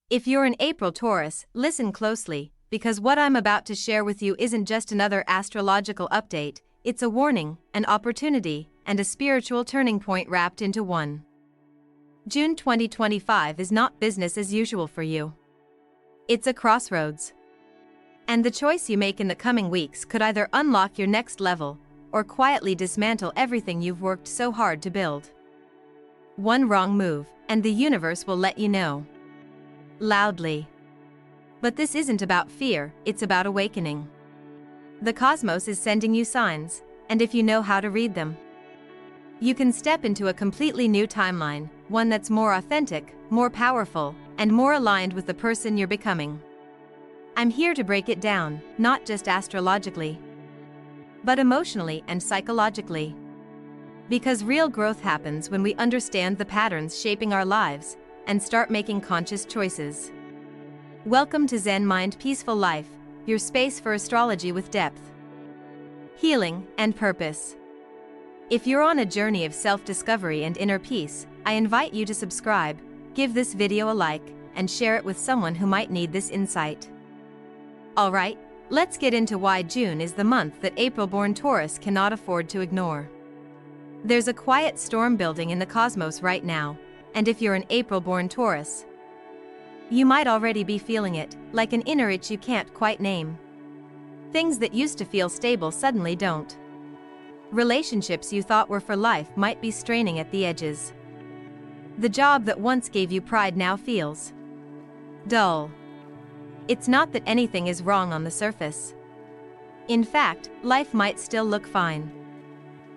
If you're an April Taurus, listen closely, because what I'm about to share with you isn't just another astrological update, it's a warning, an opportunity, and a spiritual turning point wrapped into one. June 2025 is not business as usual for you. It's a crossroads. And the choice you make in the coming weeks could either unlock your next level, or quietly dismantle everything you've worked so hard to build. One wrong move, and the universe will let you know. Loudly. But this isn't about fear, it's about awakening. The cosmos is sending you signs, and if you know how to read them, you can step into a completely new timeline, one that's more authentic, more powerful, and more aligned with the person you're becoming. I'm here to break it down, not just astrologically, but emotionally and psychologically. Because real growth happens when we understand the patterns shaping our lives and start making conscious choices. Welcome to Zen Mind Peaceful Life, your space for astrology with depth, healing, and purpose. If you're on a journey of self-discovery and inner peace, I invite you to subscribe, give this video a like, and share it with someone who might need this insight. Alright, let's get into why June is the month that April-born Taurus cannot afford to ignore. There's a quiet storm building in the cosmos right now, and if you're an April-born Taurus, you might already be feeling it, like an inner itch you can't quite name. Things that used to feel stable suddenly don't. Relationships you thought were for life might be straining at the edges. The job that once gave you pride now feels dull. It's not that anything is wrong on the surface. In fact, life might still look fine.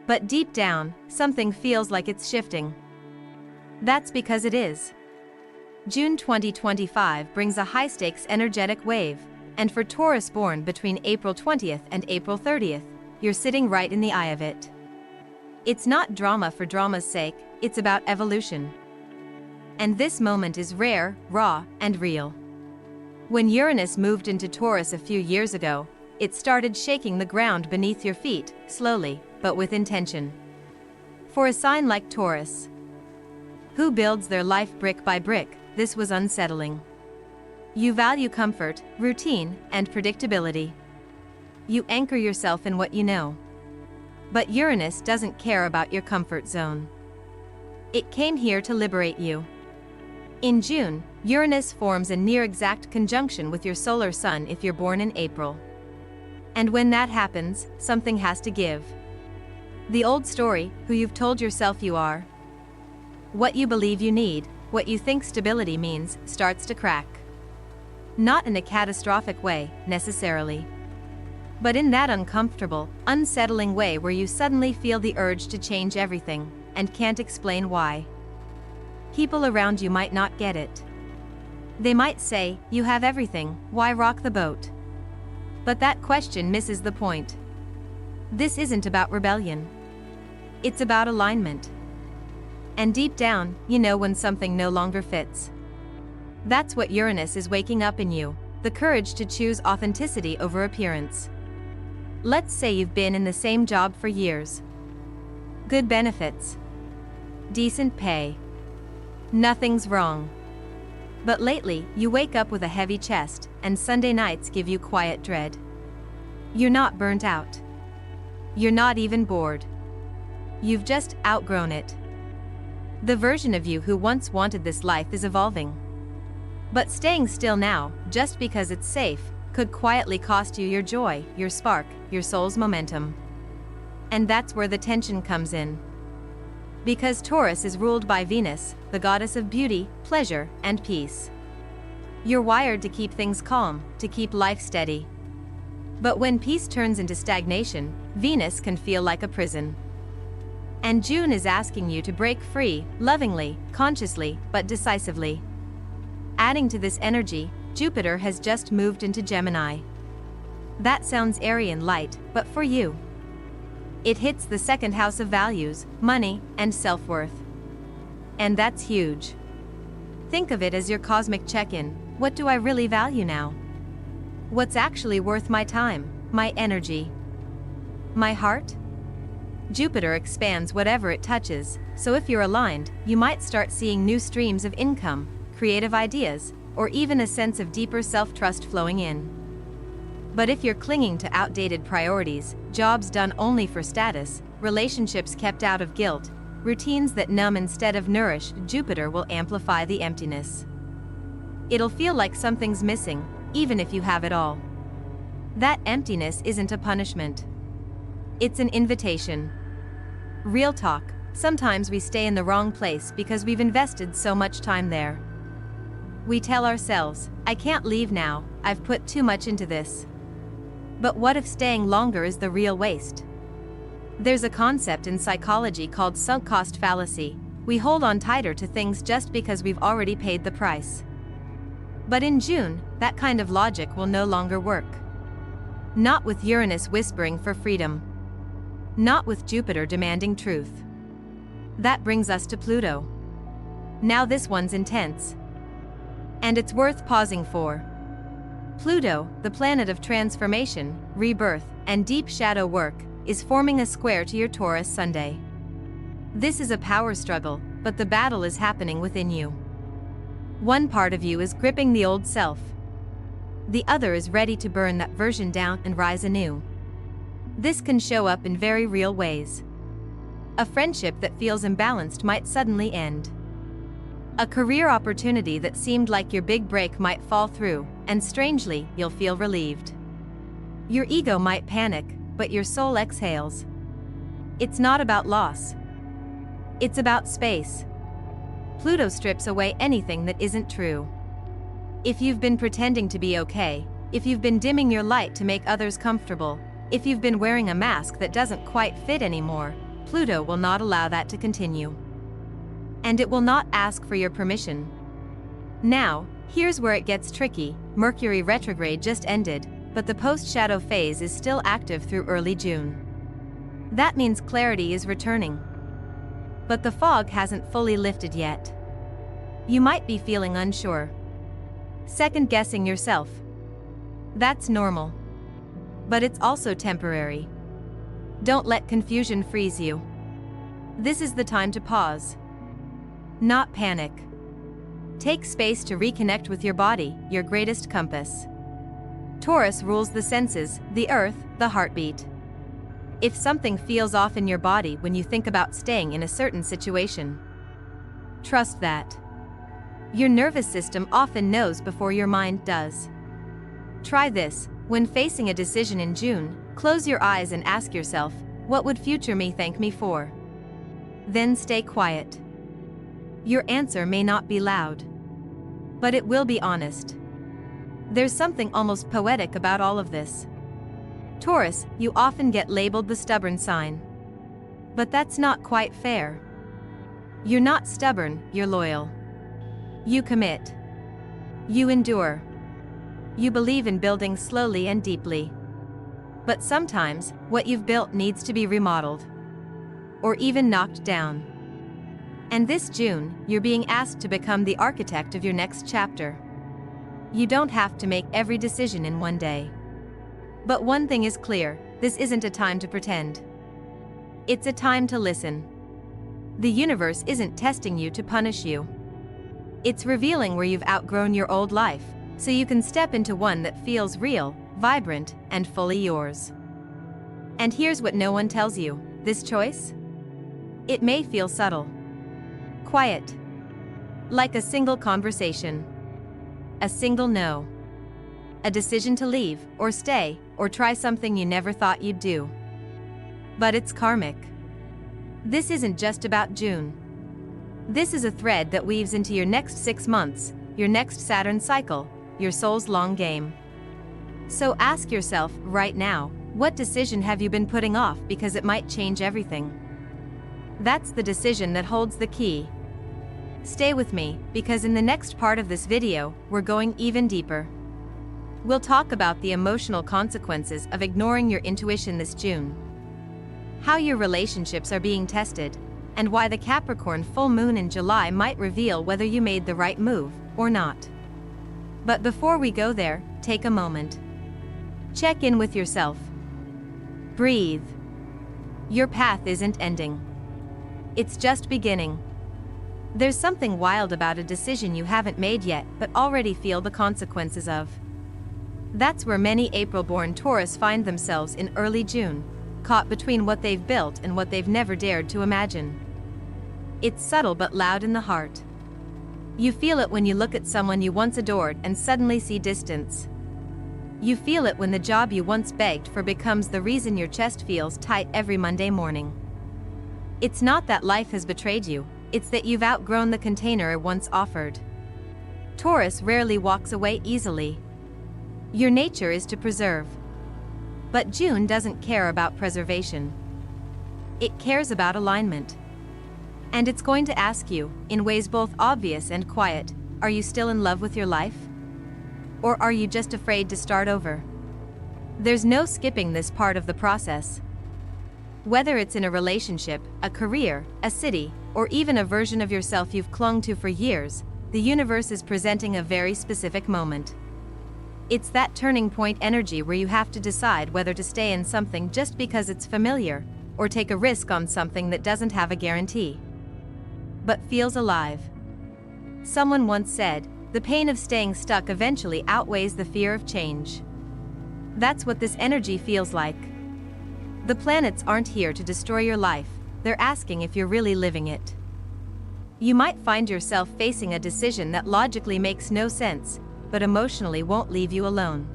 But deep down, something feels like it's shifting. That's because it is. June 2025 brings a high-stakes energetic wave, and for Taurus born between April 20th and April 30th, you're sitting right in the eye of it. It's not drama for drama's sake, it's about evolution. And this moment is rare, raw, and real. When Uranus moved into Taurus a few years ago, it started shaking the ground beneath your feet, slowly, but with intention. For a sign like Taurus, who builds their life brick by brick, this was unsettling. You value comfort, routine, and predictability. You anchor yourself in what you know. But Uranus doesn't care about your comfort zone. It came here to liberate you. In June, Uranus forms a near-exact conjunction with your solar sun if you're born in April. And when that happens, something has to give. The old story, who you've told yourself you are, what you believe you need, what you think stability means, starts to crack. Not in a catastrophic way, necessarily, but in that uncomfortable, unsettling way where you suddenly feel the urge to change everything, and can't explain why. People around you might not get it. They might say, "You have everything, why rock the boat?" But that question misses the point. This isn't about rebellion. It's about alignment. And deep down, you know when something no longer fits. That's what Uranus is waking up in you, the courage to choose authenticity over appearance. Let's say you've been in the same job for years. Good benefits. Decent pay. Nothing's wrong. But lately, you wake up with a heavy chest, and Sunday nights give you quiet dread. You're not burnt out. You're not even bored. You've just outgrown it. The version of you who once wanted this life is evolving. But staying still now, just because it's safe, could quietly cost you your joy, your spark, your soul's momentum. And that's where the tension comes in. Because Taurus is ruled by Venus, the goddess of beauty, pleasure, and peace. You're wired to keep things calm, to keep life steady. But when peace turns into stagnation, Venus can feel like a prison. And June is asking you to break free, lovingly, consciously, but decisively. Adding to this energy, Jupiter has just moved into Gemini. That sounds airy and light, but for you, it hits the second house of values, money, and self-worth. And that's huge. Think of it as your cosmic check-in. What do I really value now? What's actually worth my time, my energy, my heart? Jupiter expands whatever it touches, so if you're aligned, you might start seeing new streams of income, creative ideas, or even a sense of deeper self-trust flowing in. But if you're clinging to outdated priorities, jobs done only for status, relationships kept out of guilt, routines that numb instead of nourish, Jupiter will amplify the emptiness. It'll feel like something's missing, even if you have it all. That emptiness isn't a punishment. It's an invitation. Real talk, sometimes we stay in the wrong place because we've invested so much time there. We tell ourselves, I can't leave now, I've put too much into this. But what if staying longer is the real waste? There's a concept in psychology called sunk cost fallacy. We hold on tighter to things just because we've already paid the price. But in June, that kind of logic will no longer work. Not with Uranus whispering for freedom. Not with Jupiter demanding truth. That brings us to Pluto. Now this one's intense. And it's worth pausing for. Pluto, the planet of transformation, rebirth, and deep shadow work, is forming a square to your Taurus Sunday. This is a power struggle, but the battle is happening within you. One part of you is gripping the old self. The other is ready to burn that version down and rise anew. This can show up in very real ways. A friendship that feels imbalanced might suddenly end. A career opportunity that seemed like your big break might fall through, and strangely, you'll feel relieved. Your ego might panic, but your soul exhales. It's not about loss. It's about space. Pluto strips away anything that isn't true. If you've been pretending to be okay, if you've been dimming your light to make others comfortable, if you've been wearing a mask that doesn't quite fit anymore, Pluto will not allow that to continue. And it will not ask for your permission. Now, here's where it gets tricky. Mercury retrograde just ended, but the post-shadow phase is still active through early June. That means clarity is returning. But the fog hasn't fully lifted yet. You might be feeling unsure. Second-guessing yourself. That's normal. But it's also temporary. Don't let confusion freeze you. This is the time to pause. Not panic. Take space to reconnect with your body, your greatest compass. Taurus rules the senses, the earth, the heartbeat. If something feels off in your body when you think about staying in a certain situation, trust that. Your nervous system often knows before your mind does. Try this. When facing a decision in June, close your eyes and ask yourself, what would future me thank me for? Then stay quiet. Your answer may not be loud, but it will be honest. There's something almost poetic about all of this. Taurus, you often get labeled the stubborn sign. But that's not quite fair. You're not stubborn, you're loyal. You commit. You endure. You believe in building slowly and deeply. But sometimes, what you've built needs to be remodeled. Or even knocked down. And this June, you're being asked to become the architect of your next chapter. You don't have to make every decision in one day. But one thing is clear, this isn't a time to pretend. It's a time to listen. The universe isn't testing you to punish you. It's revealing where you've outgrown your old life, so you can step into one that feels real, vibrant, and fully yours. And here's what no one tells you, this choice? It may feel subtle. Quiet. Like a single conversation. A single no. A decision to leave, or stay, or try something you never thought you'd do. But it's karmic. This isn't just about June. This is a thread that weaves into your next 6 months, your next Saturn cycle, your soul's long game. So ask yourself, right now, what decision have you been putting off because it might change everything? That's the decision that holds the key. Stay with me, because in the next part of this video, we're going even deeper. We'll talk about the emotional consequences of ignoring your intuition this June, how your relationships are being tested, and why the Capricorn full moon in July might reveal whether you made the right move or not. But before we go there, take a moment. Check in with yourself. Breathe. Your path isn't ending. It's just beginning. There's something wild about a decision you haven't made yet but already feel the consequences of. That's where many April-born Taurus find themselves in early June, caught between what they've built and what they've never dared to imagine. It's subtle but loud in the heart. You feel it when you look at someone you once adored and suddenly see distance. You feel it when the job you once begged for becomes the reason your chest feels tight every Monday morning. It's not that life has betrayed you, it's that you've outgrown the container it once offered. Taurus rarely walks away easily. Your nature is to preserve. But June doesn't care about preservation. It cares about alignment. And it's going to ask you, in ways both obvious and quiet, are you still in love with your life? Or are you just afraid to start over? There's no skipping this part of the process. Whether it's in a relationship, a career, a city, or even a version of yourself you've clung to for years, the universe is presenting a very specific moment. It's that turning point energy where you have to decide whether to stay in something just because it's familiar, or take a risk on something that doesn't have a guarantee, but feels alive. Someone once said, the pain of staying stuck eventually outweighs the fear of change. That's what this energy feels like. The planets aren't here to destroy your life, they're asking if you're really living it. You might find yourself facing a decision that logically makes no sense, but emotionally won't leave you alone.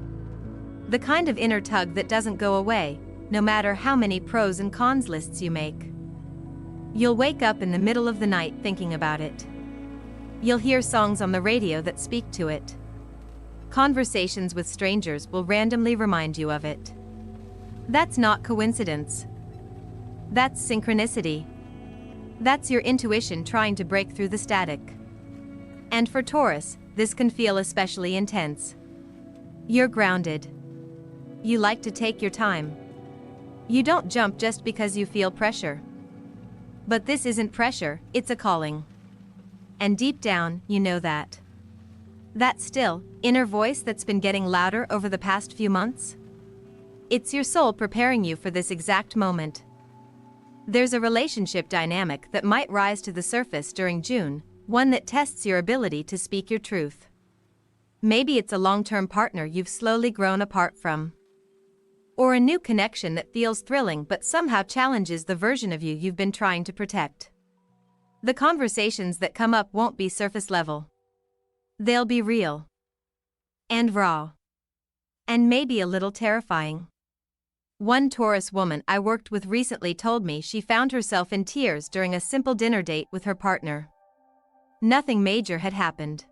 The kind of inner tug that doesn't go away, no matter how many pros and cons lists you make. You'll wake up in the middle of the night thinking about it. You'll hear songs on the radio that speak to it. Conversations with strangers will randomly remind you of it. That's not coincidence. That's synchronicity. That's your intuition trying to break through the static. And for Taurus, this can feel especially intense. You're grounded. You like to take your time. You don't jump just because you feel pressure. But this isn't pressure, it's a calling. And deep down, you know that. That still, inner voice that's been getting louder over the past few months? It's your soul preparing you for this exact moment. There's a relationship dynamic that might rise to the surface during June, one that tests your ability to speak your truth. Maybe it's a long-term partner you've slowly grown apart from. Or a new connection that feels thrilling but somehow challenges the version of you you've been trying to protect. The conversations that come up won't be surface level. They'll be real. And raw. And maybe a little terrifying. One Taurus woman I worked with recently told me she found herself in tears during a simple dinner date with her partner. Nothing major had happened.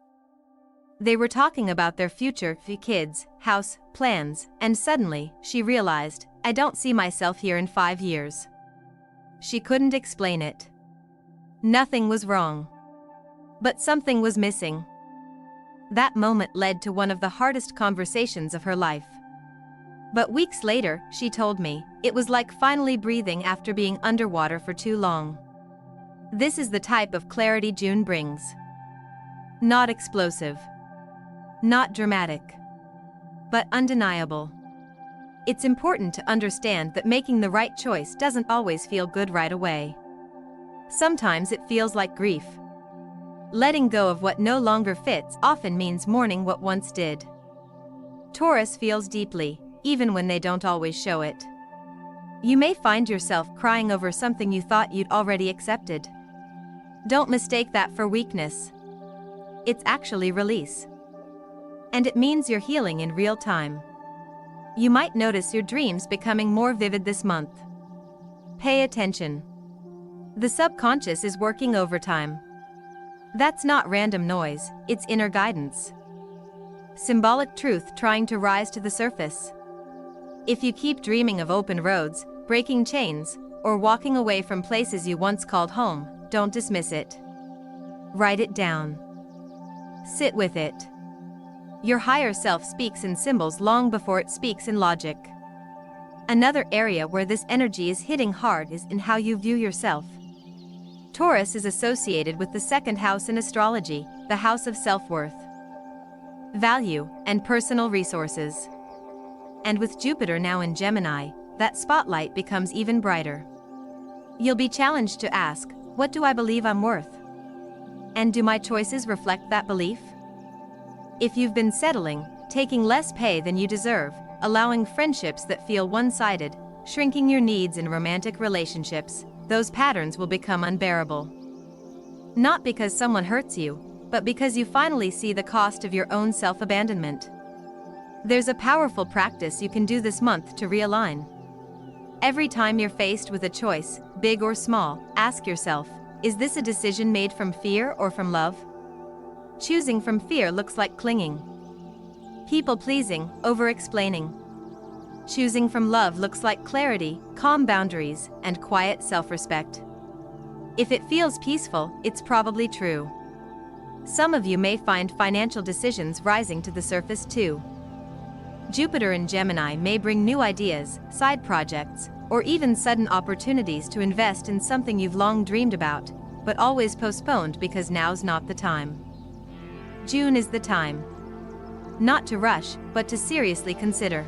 They were talking about their future, kids, house, plans, and suddenly, she realized, I don't see myself here in 5 years. She couldn't explain it. Nothing was wrong. But something was missing. That moment led to one of the hardest conversations of her life. But weeks later, she told me, it was like finally breathing after being underwater for too long. This is the type of clarity June brings. Not explosive. Not dramatic. But undeniable. It's important to understand that making the right choice doesn't always feel good right away. Sometimes it feels like grief. Letting go of what no longer fits often means mourning what once did. Taurus feels deeply, even when they don't always show it. You may find yourself crying over something you thought you'd already accepted. Don't mistake that for weakness. It's actually release. And it means you're healing in real time. You might notice your dreams becoming more vivid this month. Pay attention. The subconscious is working overtime. That's not random noise, it's inner guidance. Symbolic truth trying to rise to the surface. If you keep dreaming of open roads, breaking chains, or walking away from places you once called home, don't dismiss it. Write it down. Sit with it. Your higher self speaks in symbols long before it speaks in logic. Another area where this energy is hitting hard is in how you view yourself. Taurus is associated with the second house in astrology, the house of self-worth, value, and personal resources. And with Jupiter now in Gemini, that spotlight becomes even brighter. You'll be challenged to ask, what do I believe I'm worth? And do my choices reflect that belief? If you've been settling, taking less pay than you deserve, allowing friendships that feel one-sided, shrinking your needs in romantic relationships, those patterns will become unbearable. Not because someone hurts you, but because you finally see the cost of your own self-abandonment. There's a powerful practice you can do this month to realign. Every time you're faced with a choice, big or small, ask yourself, is this a decision made from fear or from love? Choosing from fear looks like clinging, people-pleasing, over-explaining. Choosing from love looks like clarity, calm boundaries, and quiet self-respect. If it feels peaceful, it's probably true. Some of you may find financial decisions rising to the surface too. Jupiter in Gemini may bring new ideas, side projects, or even sudden opportunities to invest in something you've long dreamed about, but always postponed because now's not the time. June is the time. Not to rush, but to seriously consider.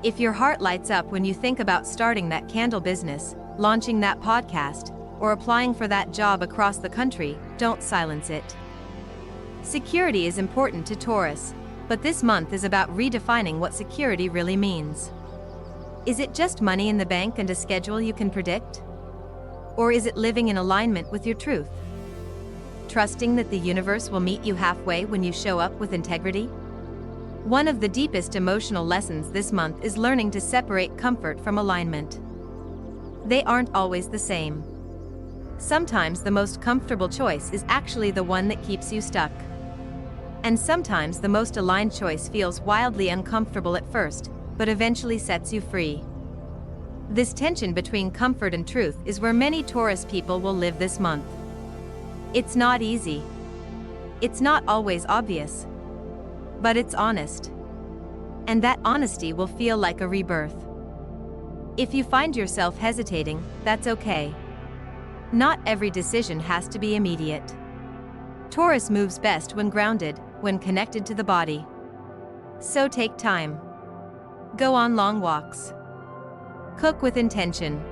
If your heart lights up when you think about starting that candle business, launching that podcast, or applying for that job across the country, don't silence it. Security is important to Taurus, but this month is about redefining what security really means. Is it just money in the bank and a schedule you can predict? Or is it living in alignment with your truth? Trusting that the universe will meet you halfway when you show up with integrity? One of the deepest emotional lessons this month is learning to separate comfort from alignment. They aren't always the same. Sometimes the most comfortable choice is actually the one that keeps you stuck. And sometimes the most aligned choice feels wildly uncomfortable at first, but eventually sets you free. This tension between comfort and truth is where many Taurus people will live this month. It's not easy. It's not always obvious. But it's honest. And that honesty will feel like a rebirth. If you find yourself hesitating, that's okay. Not every decision has to be immediate. Taurus moves best when grounded, when connected to the body. So take time. Go on long walks. Cook with intention.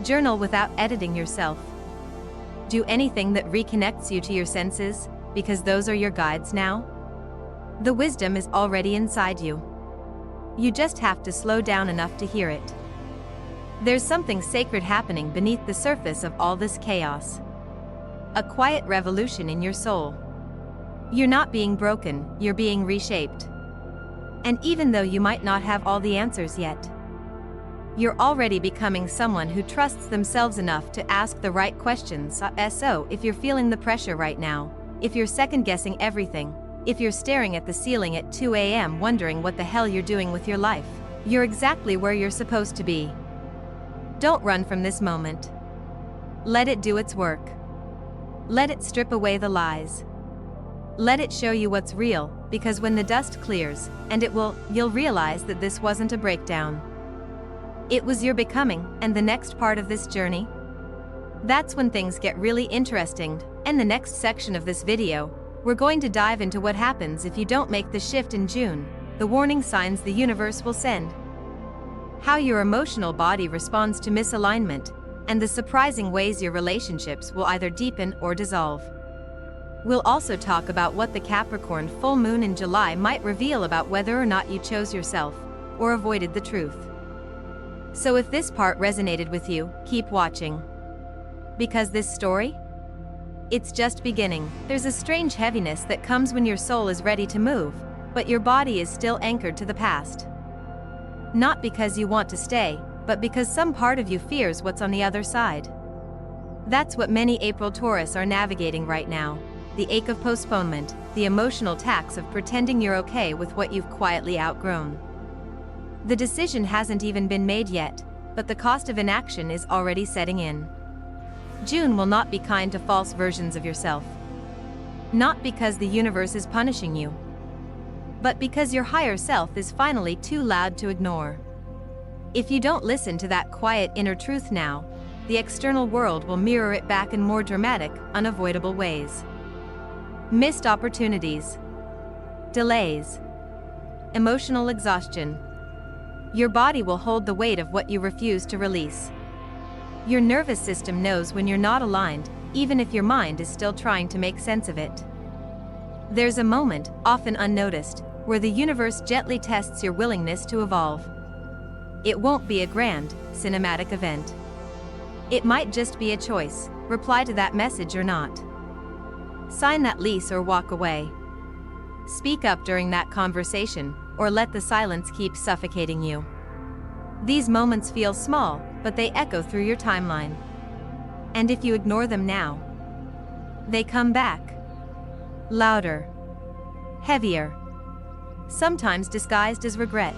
Journal without editing yourself. Do anything that reconnects you to your senses, because those are your guides now. The wisdom is already inside you. You just have to slow down enough to hear it. There's something sacred happening beneath the surface of all this chaos. A quiet revolution in your soul. You're not being broken, you're being reshaped. And even though you might not have all the answers yet, you're already becoming someone who trusts themselves enough to ask the right questions. So, if you're feeling the pressure right now, if you're second-guessing everything, if you're staring at the ceiling at 2 a.m. wondering what the hell you're doing with your life, you're exactly where you're supposed to be. Don't run from this moment. Let it do its work. Let it strip away the lies. Let it show you what's real, because when the dust clears, and it will, you'll realize that this wasn't a breakdown. It was your becoming, and the next part of this journey. That's when things get really interesting. In the next section of this video, we're going to dive into what happens if you don't make the shift in June, the warning signs the universe will send, how your emotional body responds to misalignment, and the surprising ways your relationships will either deepen or dissolve. We'll also talk about what the Capricorn full moon in July might reveal about whether or not you chose yourself, or avoided the truth. So if this part resonated with you, keep watching. Because this story? It's just beginning. There's a strange heaviness that comes when your soul is ready to move, but your body is still anchored to the past. Not because you want to stay, but because some part of you fears what's on the other side. That's what many April Taurus are navigating right now. The ache of postponement, the emotional tax of pretending you're okay with what you've quietly outgrown. The decision hasn't even been made yet, but the cost of inaction is already setting in. June will not be kind to false versions of yourself. Not because the universe is punishing you, but because your higher self is finally too loud to ignore. If you don't listen to that quiet inner truth now, the external world will mirror it back in more dramatic, unavoidable ways. Missed opportunities, delays, emotional exhaustion. Your body will hold the weight of what you refuse to release. Your nervous system knows when you're not aligned, even if your mind is still trying to make sense of it. There's a moment, often unnoticed, where the universe gently tests your willingness to evolve. It won't be a grand, cinematic event. It might just be a choice: reply to that message or not. Sign that lease or walk away. Speak up during that conversation, or let the silence keep suffocating you. These moments feel small, but they echo through your timeline. And if you ignore them now, they come back. Louder. Heavier. Sometimes disguised as regret.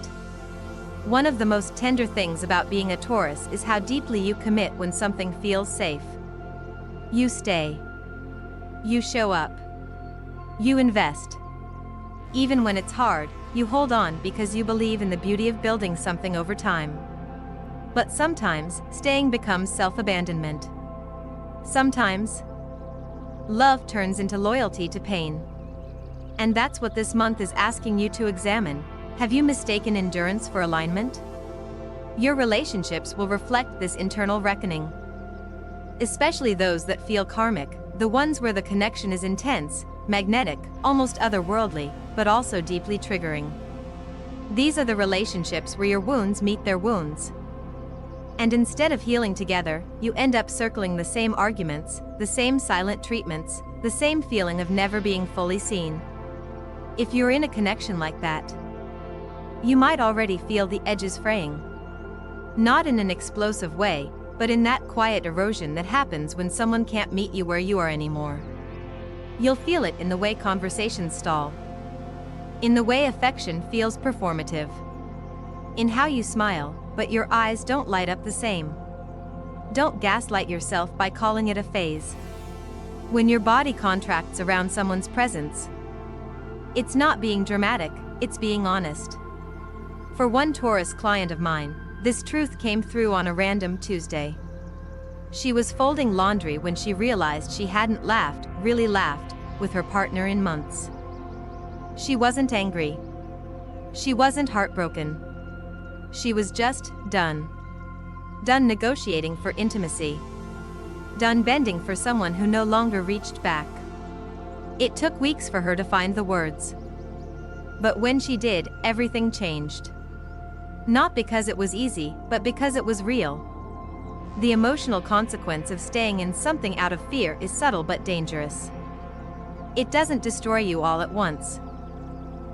One of the most tender things about being a Taurus is how deeply you commit when something feels safe. You stay. You show up. You invest. Even when it's hard, you hold on because you believe in the beauty of building something over time. But sometimes, staying becomes self-abandonment. Sometimes, love turns into loyalty to pain. And that's what this month is asking you to examine. Have you mistaken endurance for alignment? Your relationships will reflect this internal reckoning. Especially those that feel karmic, the ones where the connection is intense, magnetic, almost otherworldly, but also deeply triggering. These are the relationships where your wounds meet their wounds. And instead of healing together, you end up circling the same arguments, the same silent treatments, the same feeling of never being fully seen. If you're in a connection like that, you might already feel the edges fraying. Not in an explosive way, but in that quiet erosion that happens when someone can't meet you where you are anymore. You'll feel it in the way conversations stall. In the way affection feels performative. In how you smile, but your eyes don't light up the same. Don't gaslight yourself by calling it a phase. When your body contracts around someone's presence, it's not being dramatic, it's being honest. For one Taurus client of mine, this truth came through on a random Tuesday. She was folding laundry when she realized she hadn't laughed, really laughed, with her partner in months. She wasn't angry. She wasn't heartbroken. She was just done. Done negotiating for intimacy. Done bending for someone who no longer reached back. It took weeks for her to find the words. But when she did, everything changed. Not because it was easy, but because it was real. The emotional consequence of staying in something out of fear is subtle but dangerous. It doesn't destroy you all at once.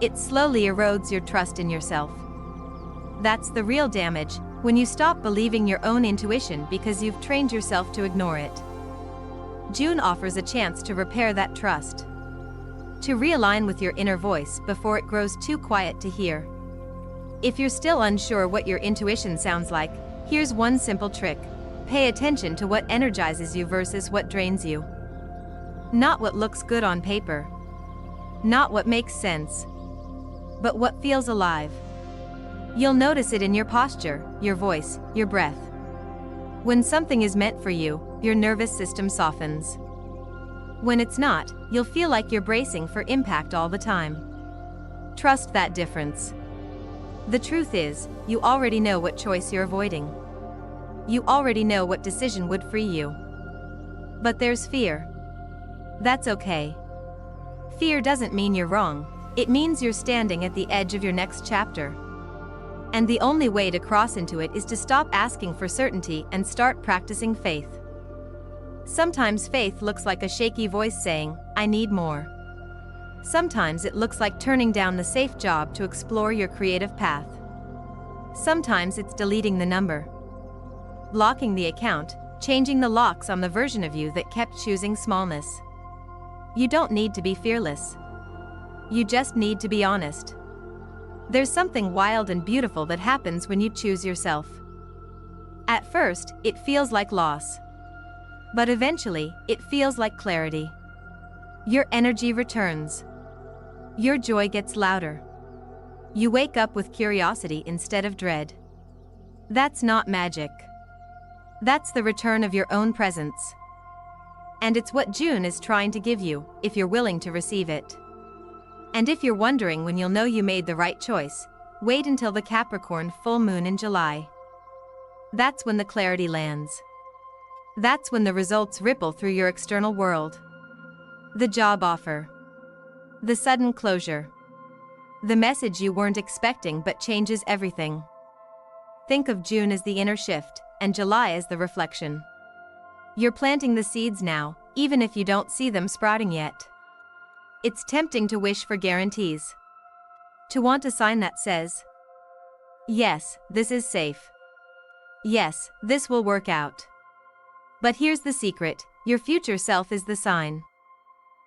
It slowly erodes your trust in yourself. That's the real damage, when you stop believing your own intuition because you've trained yourself to ignore it. June offers a chance to repair that trust. To realign with your inner voice before it grows too quiet to hear. If you're still unsure what your intuition sounds like, here's one simple trick. Pay attention to what energizes you versus what drains you. Not what looks good on paper. Not what makes sense. But what feels alive. You'll notice it in your posture, your voice, your breath. When something is meant for you, your nervous system softens. When it's not, you'll feel like you're bracing for impact all the time. Trust that difference. The truth is, you already know what choice you're avoiding. You already know what decision would free you. But there's fear. That's okay. Fear doesn't mean you're wrong, it means you're standing at the edge of your next chapter. And the only way to cross into it is to stop asking for certainty and start practicing faith. Sometimes faith looks like a shaky voice saying, "I need more." Sometimes it looks like turning down the safe job to explore your creative path. Sometimes it's deleting the number, blocking the account, changing the locks on the version of you that kept choosing smallness. You don't need to be fearless. You just need to be honest. There's something wild and beautiful that happens when you choose yourself. At first, it feels like loss. But eventually, it feels like clarity. Your energy returns. Your joy gets louder. You wake up with curiosity instead of dread. That's not magic. That's the return of your own presence. And it's what June is trying to give you, if you're willing to receive it. And if you're wondering when you'll know you made the right choice, wait until the Capricorn full moon in July. That's when the clarity lands. That's when the results ripple through your external world. The job offer. The sudden closure. The message you weren't expecting but changes everything. Think of June as the inner shift, and July as the reflection. You're planting the seeds now, even if you don't see them sprouting yet. It's tempting to wish for guarantees. To want a sign that says, yes, this is safe. Yes, this will work out. But here's the secret, your future self is the sign.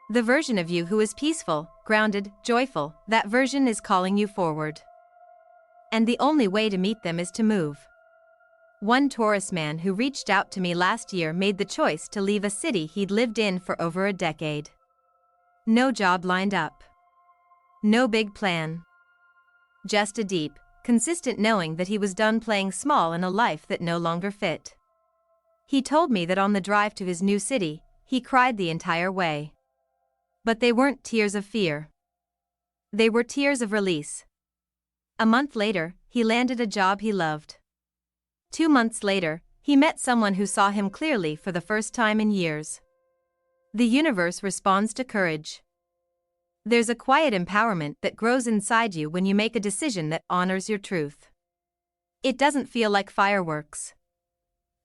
The version of you who is peaceful, grounded, joyful, that version is calling you forward. And the only way to meet them is to move. One Taurus man who reached out to me last year made the choice to leave a city he'd lived in for over a decade. No job lined up. No big plan. Just a deep, consistent knowing that he was done playing small in a life that no longer fit. He told me that on the drive to his new city, he cried the entire way. But they weren't tears of fear. They were tears of release. A month later, he landed a job he loved. 2 months later, he met someone who saw him clearly for the first time in years. The universe responds to courage. There's a quiet empowerment that grows inside you when you make a decision that honors your truth. It doesn't feel like fireworks.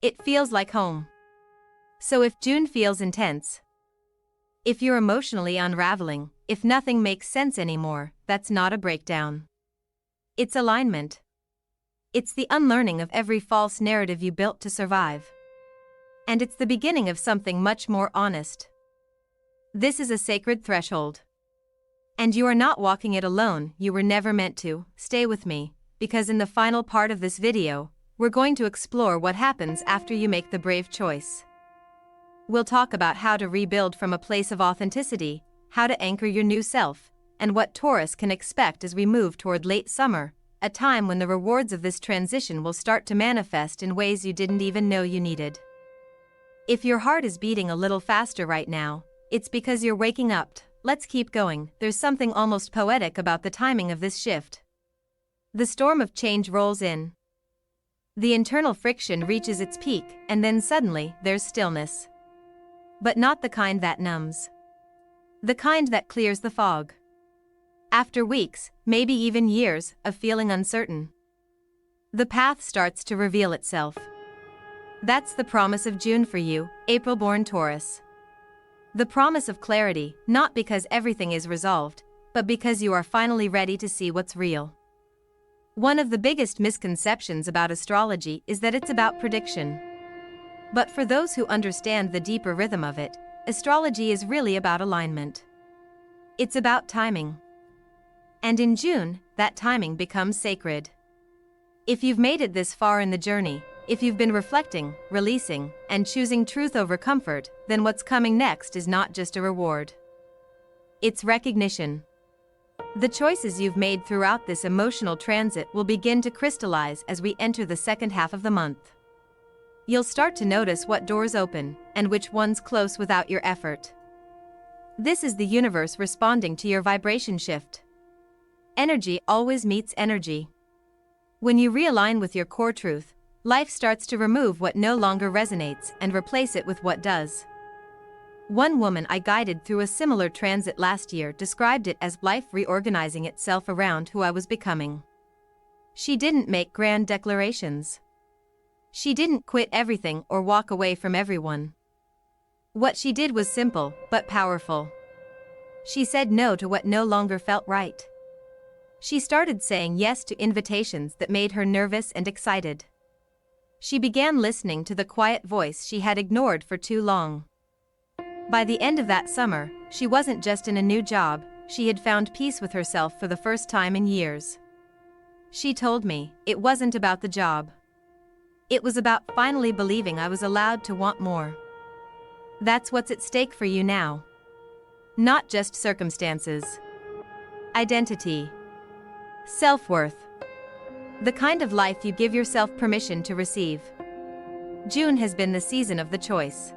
It feels like home. So if June feels intense, if you're emotionally unraveling, if nothing makes sense anymore, that's not a breakdown. It's alignment. It's the unlearning of every false narrative you built to survive. And it's the beginning of something much more honest. This is a sacred threshold. And you are not walking it alone, you were never meant to. Stay with me, because in the final part of this video, we're going to explore what happens after you make the brave choice. We'll talk about how to rebuild from a place of authenticity, how to anchor your new self, and what Taurus can expect as we move toward late summer, a time when the rewards of this transition will start to manifest in ways you didn't even know you needed. If your heart is beating a little faster right now, it's because you're waking up. Let's keep going. There's something almost poetic about the timing of this shift. The storm of change rolls in. The internal friction reaches its peak, and then suddenly, there's stillness. But not the kind that numbs. The kind that clears the fog. After weeks, maybe even years, of feeling uncertain, the path starts to reveal itself. That's the promise of June for you, April-born Taurus. The promise of clarity, not because everything is resolved, but because you are finally ready to see what's real. One of the biggest misconceptions about astrology is that it's about prediction. But for those who understand the deeper rhythm of it, astrology is really about alignment. It's about timing. And in June, that timing becomes sacred. If you've made it this far in the journey, if you've been reflecting, releasing, and choosing truth over comfort, then what's coming next is not just a reward. It's recognition. The choices you've made throughout this emotional transit will begin to crystallize as we enter the second half of the month. You'll start to notice what doors open, and which ones close without your effort. This is the universe responding to your vibration shift. Energy always meets energy. When you realign with your core truth, life starts to remove what no longer resonates and replace it with what does. One woman I guided through a similar transit last year described it as life reorganizing itself around who I was becoming. She didn't make grand declarations. She didn't quit everything or walk away from everyone. What she did was simple, but powerful. She said no to what no longer felt right. She started saying yes to invitations that made her nervous and excited. She began listening to the quiet voice she had ignored for too long. By the end of that summer, she wasn't just in a new job, she had found peace with herself for the first time in years. She told me, it wasn't about the job. It was about finally believing I was allowed to want more. That's what's at stake for you now. Not just circumstances. Identity. Self-worth. The kind of life you give yourself permission to receive. June has been the season of the choice.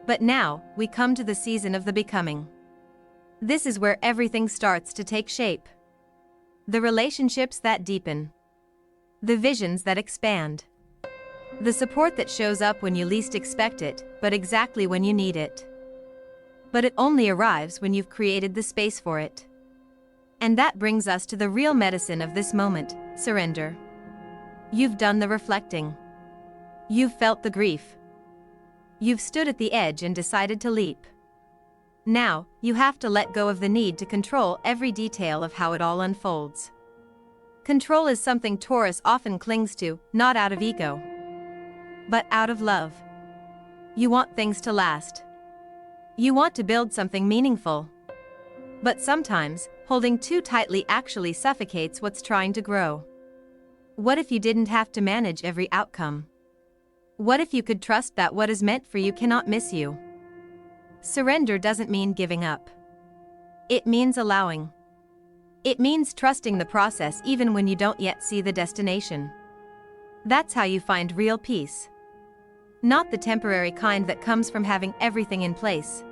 But now, we come to the season of the becoming. This is where everything starts to take shape. The relationships that deepen. The visions that expand. The support that shows up when you least expect it, but exactly when you need it. But it only arrives when you've created the space for it. And that brings us to the real medicine of this moment: surrender. You've done the reflecting. You've felt the grief. You've stood at the edge and decided to leap. Now, you have to let go of the need to control every detail of how it all unfolds. Control is something Taurus often clings to, not out of ego, but out of love. You want things to last. You want to build something meaningful. But sometimes, holding too tightly actually suffocates what's trying to grow. What if you didn't have to manage every outcome? What if you could trust that what is meant for you cannot miss you? Surrender doesn't mean giving up. It means allowing. It means trusting the process even when you don't yet see the destination. That's how you find real peace. Not the temporary kind that comes from having everything in place,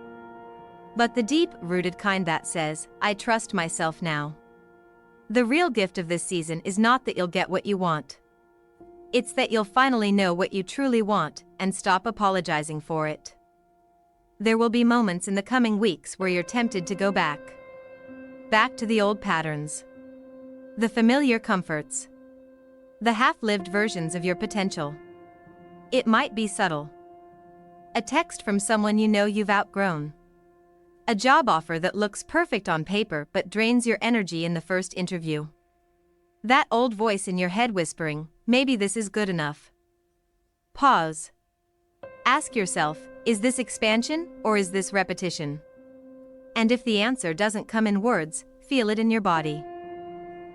but the deep-rooted kind that says, "I trust myself now." The real gift of this season is not that you'll get what you want. It's that you'll finally know what you truly want and stop apologizing for it. There will be moments in the coming weeks where you're tempted to go back to the old patterns, the familiar comforts, the half-lived versions of your potential. It might be subtle. A text from someone you know you've outgrown. A job offer that looks perfect on paper but drains your energy in the first interview. That old voice in your head whispering, "Maybe this is good enough." Pause. Ask yourself, is this expansion or is this repetition? And if the answer doesn't come in words, feel it in your body.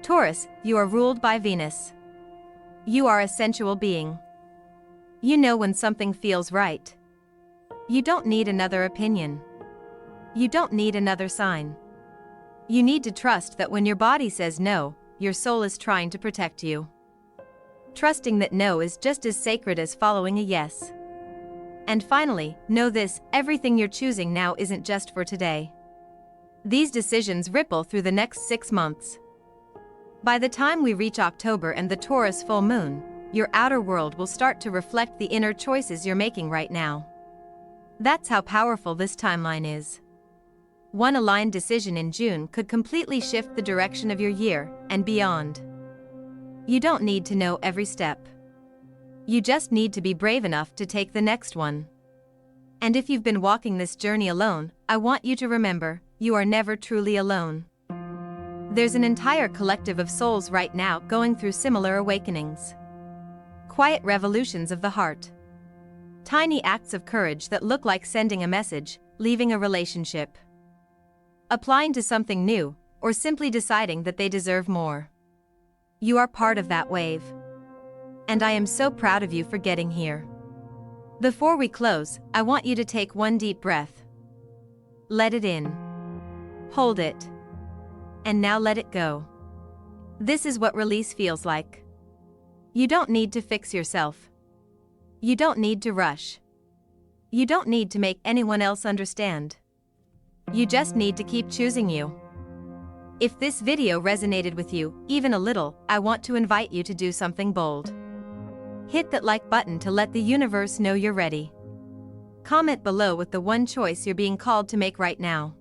Taurus, you are ruled by Venus. You are a sensual being. You know when something feels right. You don't need another opinion. You don't need another sign. You need to trust that when your body says no, your soul is trying to protect you. Trusting that no is just as sacred as following a yes. And finally, know this: everything you're choosing now isn't just for today. These decisions ripple through the next 6 months. By the time we reach October and the Taurus full moon, your outer world will start to reflect the inner choices you're making right now. That's how powerful this timeline is. One aligned decision in June could completely shift the direction of your year and beyond. You don't need to know every step. You just need to be brave enough to take the next one. And if you've been walking this journey alone, I want you to remember, you are never truly alone. There's an entire collective of souls right now going through similar awakenings. Quiet revolutions of the heart. Tiny acts of courage that look like sending a message, leaving a relationship, applying to something new, or simply deciding that they deserve more. You are part of that wave. And I am so proud of you for getting here. Before we close, I want you to take one deep breath. Let it in. Hold it. And now let it go. This is what release feels like. You don't need to fix yourself. You don't need to rush. You don't need to make anyone else understand. You just need to keep choosing you. If this video resonated with you, even a little, I want to invite you to do something bold. Hit that like button to let the universe know you're ready. Comment below with the one choice you're being called to make right now.